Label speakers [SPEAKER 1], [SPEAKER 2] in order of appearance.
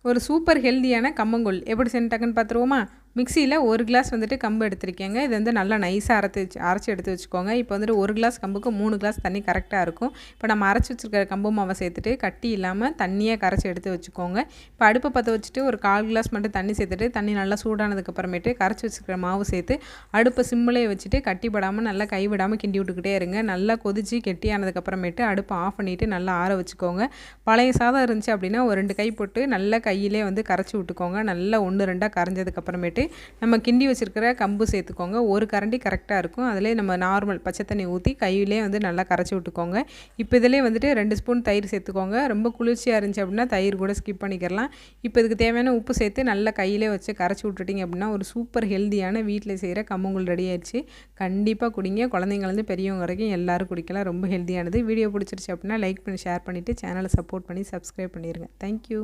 [SPEAKER 1] ஒரு சூப்பர் ஹெல்தியான கம்மங்கூழ் எப்படி செஞ்சுட்டாங்கன்னு பார்த்துருவோமா? மிக்ஸியில் 1 கிளாஸ் வந்துட்டு கம்பு எடுத்திருக்கேங்க. இது வந்து நல்லா நைஸாக அரைச்சி எடுத்து வச்சுக்கோங்க. இப்போ வந்துட்டு 1 கிளாஸ் கம்புக்கு 3 கிளாஸ் தண்ணி கரெக்டாக இருக்கும். இப்போ நம்ம அரைச்சி வச்சுருக்கிற கம்பு மாவை சேர்த்துட்டு கட்டி இல்லாமல் தண்ணியாக கரைச்சி எடுத்து வச்சுக்கோங்க. இப்போ அடுப்பை பற்ற வச்சுட்டு ஒரு 1/4 கிளாஸ் மட்டும் தண்ணி சேர்த்துட்டு தண்ணி நல்லா சூடானதுக்கப்புறமேட்டு கரைச்சி வச்சுருக்கிற மாவு சேர்த்து அடுப்பை சிம்மிலேயே வச்சுட்டு கட்டிப்படாமல் நல்லா கைவிடாமல் கிண்டி விட்டுக்கிட்டே இருங்க. நல்லா கொதிச்சு கெட்டியானதுக்கப்புறமேட்டு அடுப்பை ஆஃப் பண்ணிவிட்டு நல்லா ஆற வச்சுக்கோங்க. பழைய சாதம் இருந்துச்சு அப்படின்னா ஒரு 2 கை போட்டு நல்லா கையிலே வந்து கரைச்சி விட்டுக்கோங்க. நல்லா 1 2 கரைஞ்சதுக்கப்புறமேட்டு நம்ம கிண்டி வச்சுருக்கிற கம்பு சேர்த்துக்கோங்க. ஒரு கரண்டி கரெக்டாக இருக்கும். அதிலே நம்ம நார்மல் பச்சை தண்ணி ஊற்றி கையிலே வந்து நல்லா கரைச்சி விட்டுக்கோங்க. இப்போ இதிலே வந்துட்டு 2 ஸ்பூன் தயிர் சேர்த்துக்கோங்க. ரொம்ப குளிர்ச்சியாக இருந்துச்சு அப்படின்னா தயிர் கூட ஸ்கிப் பண்ணிக்கிறலாம். இப்போ இதுக்கு தேவையான உப்பு சேர்த்து நல்லா கையிலே வச்சு கரைச்சி விட்டுட்டிங்க அப்படின்னா ஒரு சூப்பர் ஹெல்தியான வீட்டில் செய்கிற கம்மங்கூழ் ரெடி ஆயிடுச்சு. கண்டிப்பாக குடிங்க. குழந்தைங்கலேருந்து பெரியவங்க வரைக்கும் எல்லோரும் குடிக்கலாம். ரொம்ப ஹெல்தியானது. வீடியோ பிடிச்சிருச்சு அப்படின்னா லைக் பண்ணி ஷேர் பண்ணிவிட்டு சேனலை சப்போர்ட் பண்ணி சப்ஸ்கிரைப் பண்ணிடுங்க. தேங்க்யூ.